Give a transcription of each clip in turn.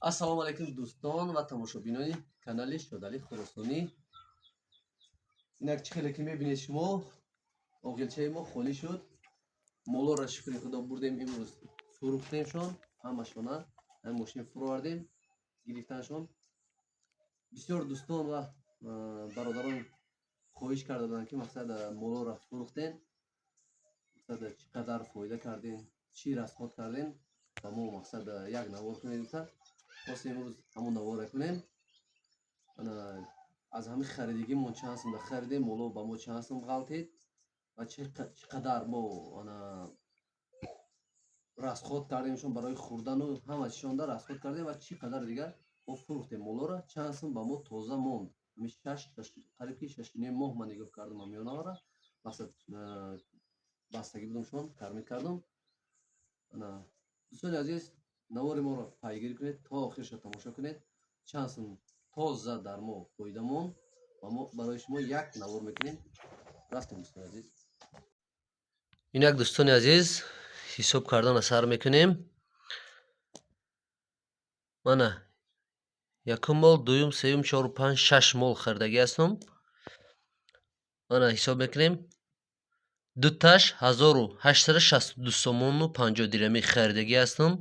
ассалому алайкум дӯстон ва тамошобинони канали Шодали Хуросонӣ. Инак чӣ хеле ки мебинед шумо, оғилчаи мо холӣ шуд. Молоро шукри худо бурдем, имрӯз фурӯхтемшон, ҳамашона ҳам мошин фуровардем, гирифтаншон. Бисёр дӯстон ва бародарон хоҳиш карда буданд ки мақсад молоро фурӯхтен, мақсад чӣ қадар фоида кардем, чӣ расход кардем, ба мо мақсад як навор кунед. Хостем имрӯз ҳамон навора кунем. аз ҳамин харидигимон чанд сум харидем, моло ба мо чанд сум ғалтид ва чӣ қадар мо расход кардемшон барои хӯрдану ҳама чизшонда расход кардем ва чӣ қадар дигар мо фурӯхтем молоро, чанд сум ба мо тоза монд. Қариб ки 6 моҳ ман нигоҳ кардам ҳамёнавара, мақсад бастагӣ будамшон кар мекардам. дӯстони азиз, навори моро пайгирӣ кунед, то охирша тамошо кунед, чанд сум тоза дар мо фоида монд ва мо барои шумо як навор мекунем. рафтем дӯстони азиз. Инак дӯстони азиз, ҳисоб кардан сар мекунем. Мана якум мол, дуюм, сеюм, чорум, панҷ, шаш мол хардагӣ ҳастам. Мана ҳисоб мекунем. дуташ 1862 сомону 50 дирҳами харидагӣ ҳастам.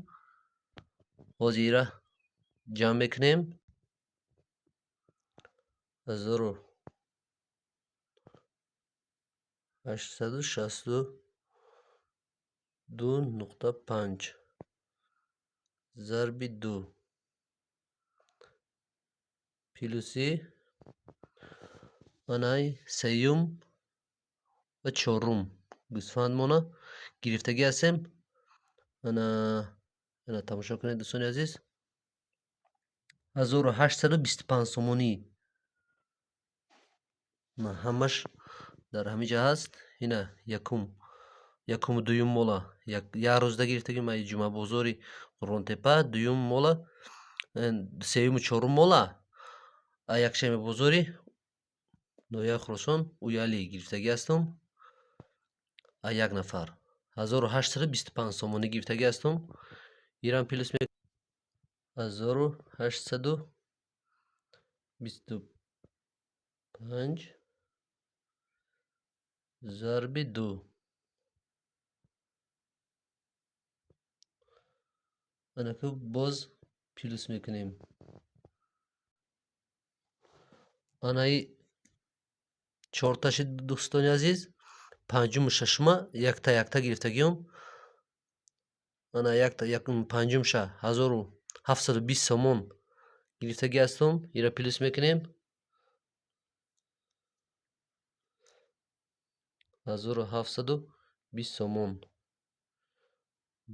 ҳозир ира ҷамъ мекунем. 1862.5 зарби 2 плюси манай сеюм ва чорум гӯсфандмона гирифтагӣ ҳастем. Ана тамошо кунед дӯстони азиз. 1825 сомонӣ ҳамаш дар ҳамиҷа ҳаст. Ина якум дуюм мола як рӯзда гирифтагӣ ма ҷумъа бозори Ронтепа, дуюм мола, сеюму чорум мола якшами бозори ноҳияи Хӯросон уялӣ гирифтагӣ ҳастам. Як нафар 1825 сомонӣ гирифтагӣ ҳастам. ирам плюс 1825 зарби 2 анаку боз плюс мекунем. анаи чорташи дӯстони азиз, панҷуму шашума якта гирифтагиам. ана панҷумша 1720 сомон гирифтагӣ ҳастам. ира плюс мекунем. 1720 сомон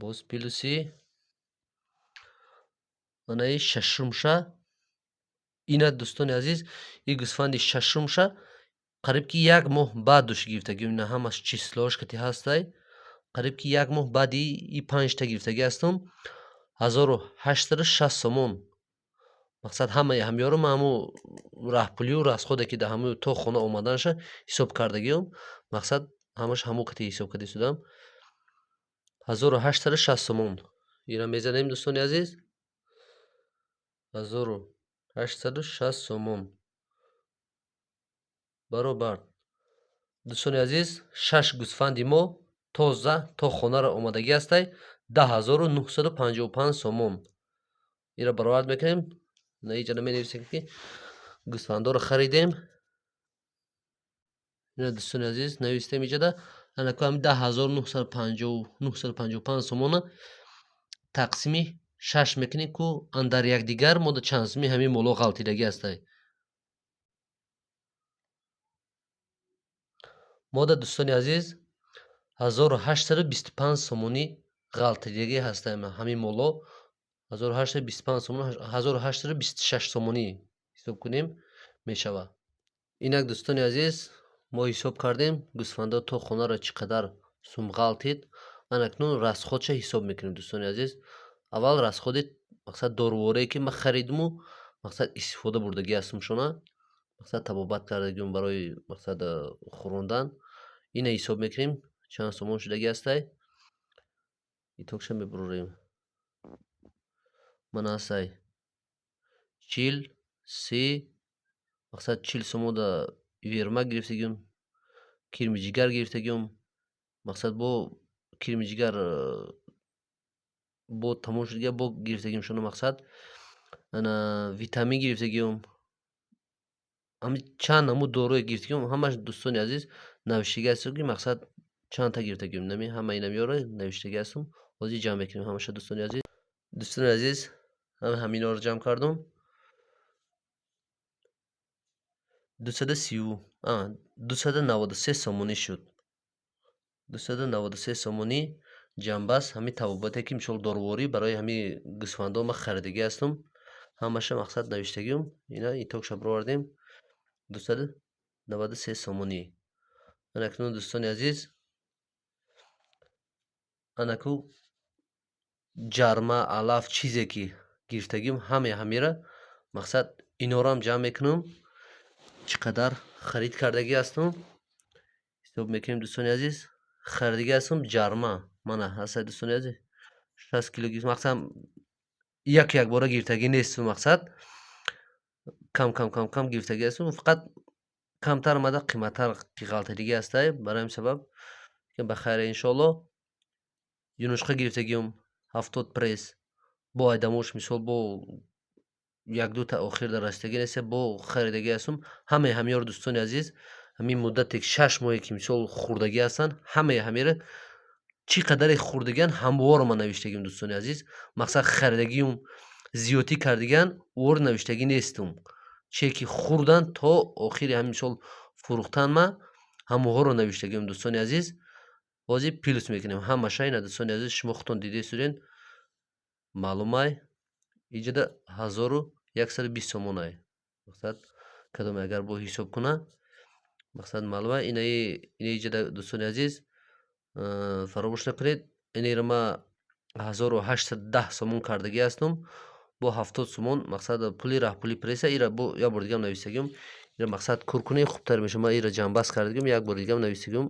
боз плюси анаи шашумша. ина дӯстони азиз, и гӯсфанди шашумша қариб ки як моҳ баъд дӯшт гирифтагиам. ина ҳамаш числоаш кати ҳастай. қариб ки як моҳ баъди и панҷта гирифтагӣ ҳастам. 1860 сомон. мақсад ҳамаи ҳамёро ман ҳамун раҳпулию расходе ки дар ҳамун то хона омаданаша ҳисоб кардагиам. мақсад ҳамаш ҳамун қати ҳисоб карда истодам. 1860 сомон. ира мезанем дӯстони азиз. 1860 сомон баробар дӯстони азиз 6 гӯсфанди мо тоза то хонаро омадагӣ ҳастай. 10955 сомон. ира баровард мекунем. наиҷана менависем ки гӯсфандоро харидем. ина дӯстони азиз навистем иҷада. анаку ҳамин 10955 сомона тақсими 6 мекунем ку андар якдигар мода чанд суми ҳамин моло ғалтидагӣ ҳастай. мода дӯстони азиз 1825 сомонӣ ғалтидагӣ ҳастай. ҳамин моло 1825 сомон 1826 сомонӣ ҳисоб кунем мешавад. инак дӯстони азиз, мо ҳисоб кардем гӯсфандо то хонаро чӣ қадар сум ғалтид. анакнун расходша ҳисоб мекунем дӯстони азиз. аввал расходи мақсад доруворие ки ман харидиму мақсад истифода бурдагӣ ҳастам шона. мақсад табобат кардагиам барои мақсад хӯрондан. ина ҳисоб мекунем чанд сомон шудагӣ ҳастай. итокша мебурем. ман ҳастай 40 30 мақсад 40 сомода вермак гирифтагим, кирмиҷигар гирифтагим. мақсад бо кирмиҷигар бо тамом шудга бо гирифтагим шуно мақсад ана витамин гирифтагим. ҳами чанд намуд дорое гирифтагим. ҳамаш дӯстони азиз навиштагӣ ҳасту ки мақсад чандта гирифтагим. нами ҳама инамёро навиштагӣ ҳастум. ҳозир ҷамъ мекунем ҳамаша дӯстони азиз. дӯстони азиз ҳаминоро ҷамъ кардум. 293 сомонӣ шуд. 293 сомонӣ ҷамъбаст. ҳами табобате ки мисол дорворӣ барои ҳами гӯсфандон ман харидагӣ ҳастум. ҳамаша мақсад навиштагиюм. ина итоқша бировардем. 293 сомонӣ. анакнун дӯстони азиз анаку ҷарма алаф чизе ки гирифтагиюм ҳамера мақсад иноram ҷамъ мекунам. чӣ қадар харид кардагӣ ҳастум ҳисоб мекунем дӯстони азиз. харидагӣ ҳастум ҷарма мана ҳаста дӯстони азиз 60 кило гирифтам. мақсад якбора гирифтагӣ несту. мақсад кам гирифтагӣ ҳастум. фақат камтар омада қиматтар ғалтагӣ ҳастай. барои ҳамин сабаб ба хайре иншоалло. юнушқа гирифтагиюм 70 пресс бо айдамош мисол бо як-дута охир расидагӣ нест. бо харидагӣ ҳастум. ҳамаи ҳамеёро дӯстони азиз ҳамин муддате 6 моҳе ки мисол хурдагӣ ҳастанд ҳамаи ҳамеро чӣ қадаре хурдагианд ҳамаҳоро ман навиштагиюм дӯстони азиз. мақсад харидагиюм зиёдӣ кардагианд ор навиштагӣ нестум. чие ки хурданд то охири ҳамин мисол фурӯхтанд ма ҳамаҳоро навиштагиюм дӯстони азиз. ҳозир плюс мекунем ҳамаша. ина дӯстони азиз шумо худтон дидестудем маълумай иҷода 1120 сомонай. мақсад кадоме агар бо ҳисоб куна мақсад маълумай ина иҷода дӯстони азиз фаромӯш накунед. инеро ма 1810 сомон кардагӣ ҳастум бо 70 сомон. мақсад пули раҳпули пресса. ира бо як бори дигам навистагиюм. ира мақсад куркунӣ хубтар мешавад. ман ира ҷамъбаст кардагиюм. як бори дигам навистагиюм.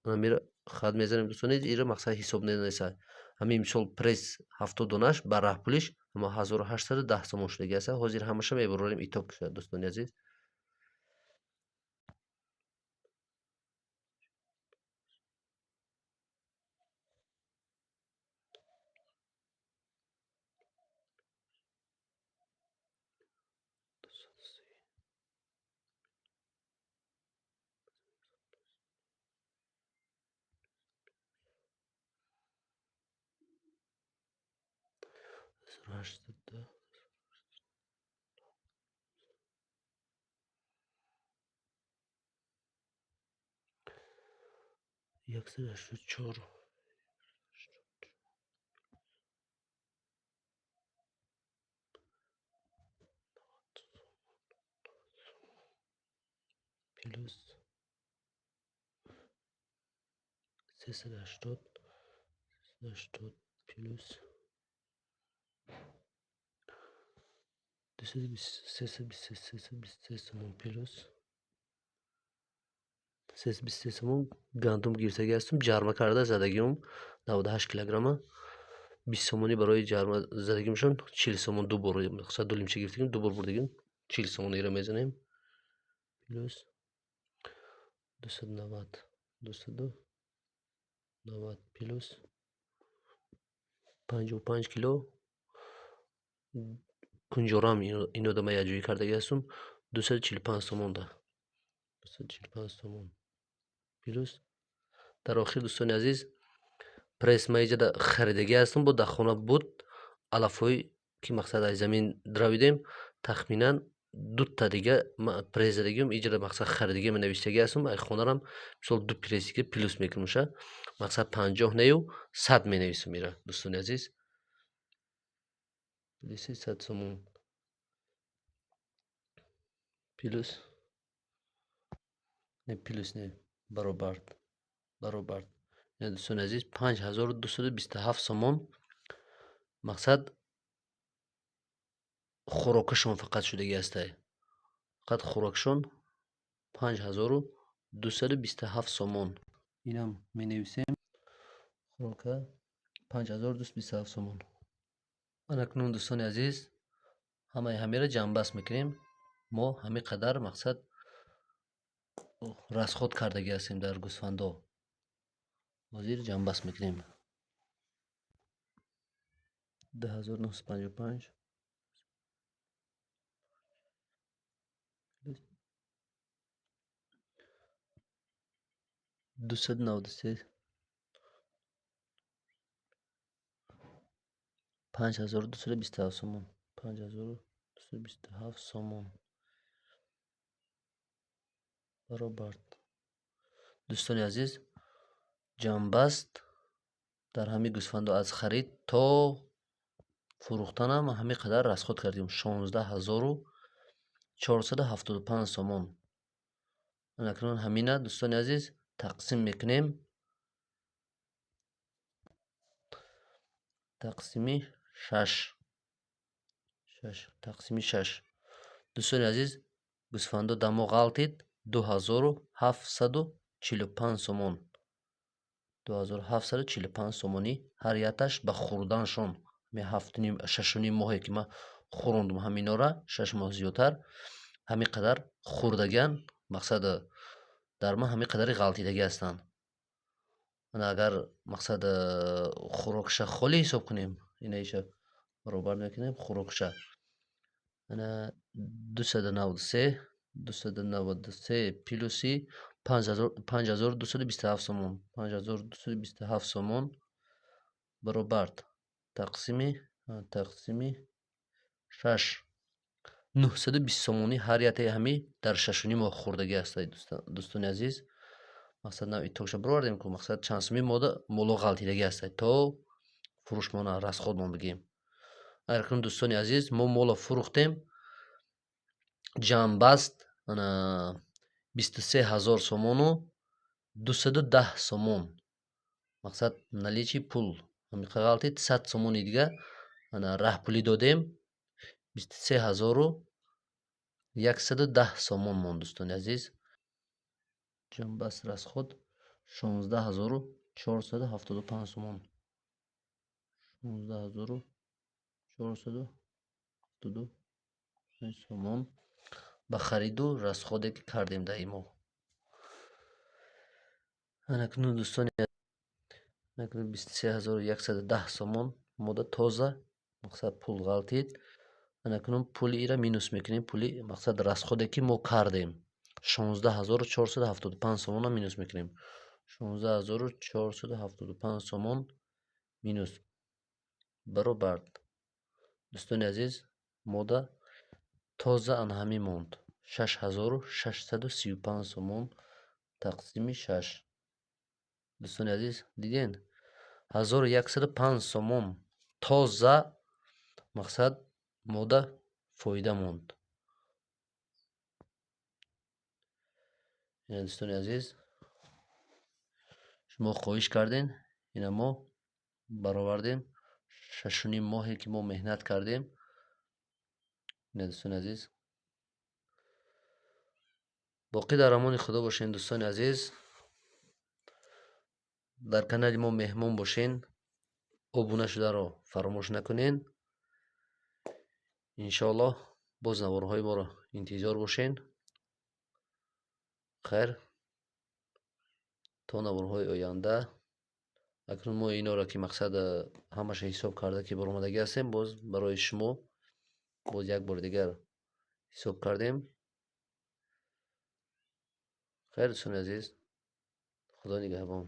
амира хат мезанем дӯстони ира мақсад ҳисоб неста. ҳамин мисол пресс 70 донаш ба раҳпулиш ама 1810 сомон шудагӣ аст. ҳозир ҳамаша мебарорем итоб кушад дӯстони азиз. плюс 380 плюс 323 сомон плюс 323 сомон гандум гирифтагӣ ҳастум. ҷарма карда задагиюм 98 килограмма. 20 сомонӣ барои ҷарма задагиюмшон 40 сомон ду бор. мақсад ду лимча гирифтагиюм ду бор бурдагиюм 40 сомон ира мезанем. плюс 290 плюс 55 кило кунҷорам инода ман якҷоӣ кардагӣ ҳастум 245 сомонда. 245 сомон плюс дар охир дӯстони азиз пресс ман иҷода харидагӣ ҳастум. бо дар хона буд алафҳои ки мақсад аз замин дравидем тахминан дута дига пресс задагиюм. иҷода мақсад харидагӣ менавиштагӣ ҳастум. аз хонарам мисол ду прессига плюс мекунам. мақсад 50 нею 100 менависам. ира дӯстони азиз плюси 100 сомон плюс не плюс не баробар. ина дӯстони азиз 5227 сомон мақсад хӯрокашон фақат шудагӣ ҳастай. фақат хӯрокашон 5227 сомон. инам менависем хӯрока 5227 сомон. анакнун дӯстони азиз ҳамеро ҷамъбаст мекунем. мо ҳамин қадар мақсад расход кардаги ҳастем дар гӯсфандо. ҳозир ҷамъбаст мекунем. 2955 293 5227 сомон. 5227 сомон баробар. дӯстони азиз, ҷамъбаст дар ҳамин гӯсфандо аз харид то фурӯхтанам ҳамин қадар расход кардем. 16475 сомон. акнун ҳамина дӯстони азиз тақсим мекунем. тақсими 6. дӯстони азиз, гӯсфандо дамо ғалтид 2745 сомон. 2745 сомони ҳар якташ ба хурданшон. 6 моҳе ки ман хӯрондум ҳаминора, 6 моҳ зиёдтар, ҳамин қадар хӯрдагиан, мақсад дар ман ҳамин қадари ғалтидагӣ ҳастанд. агар мақсад хӯрокша холӣ ҳисоб кунем, инаиша баробар мекунем хӯрокша 293 плюси 5227 сомон. 5227 сомон баробар тақсими 6. 920 сомони ҳар яктаи ҳами дар 6 моҳ хӯрдагӣ ҳастад. дӯстони азиз, мақсад нави токша бировардем ки мақсад чанд сомӣ моло ғалтидагӣ ҳастад то фурӯшмона расходмон бигем. акнун дӯстони азиз, мо моло фурӯхтем. ҷамъбаст 23000 сомону 210 сомон. мақсад наличи пул ҳамин ғалтид 100 сомони дига раҳпулӣ додем. 23110 сомон монд. дӯстони азиз, ҷамъбаст расход 16475 сомон. 16475 сомон ба хариду расходе ки кардем дар ин моҳ. акнун дӯстони 23110 сомон мода тоза мақсад пул ғалтид. акнун пули ира минус мекунем. Пули мақсад расходе ки мо кардем 16475 сомона минус мекунем. 16475 сомон минус баробар. дӯстони азиз, мода тоза анҳамин монд 6635 сомон тақсими 6. дӯстони азиз, диден 1105 сомон тоза мақсад мода фоида монд. ина дӯстони азиз, шумо хоҳиш кардем, ина мо баровардем 6 моҳе ки мо меҳнат кардем. ина дӯстони азиз, боқӣ дар амони худо бошед. дӯстони азиз, дар канали мо меҳмон бошен, обуна шударо фаромӯш накунен. иншоаллоҳ боз наворҳои моро интизор бошен. хайр, то наворҳои оянда. акнун мо иноро ки мақсад ҳамаша ҳисоб карда ки баромадагӣ ҳастем, боз барои шумо боз як бори дигар ҳисоб кардем. хайр, дӯстони азиз, худо нигаҳбон.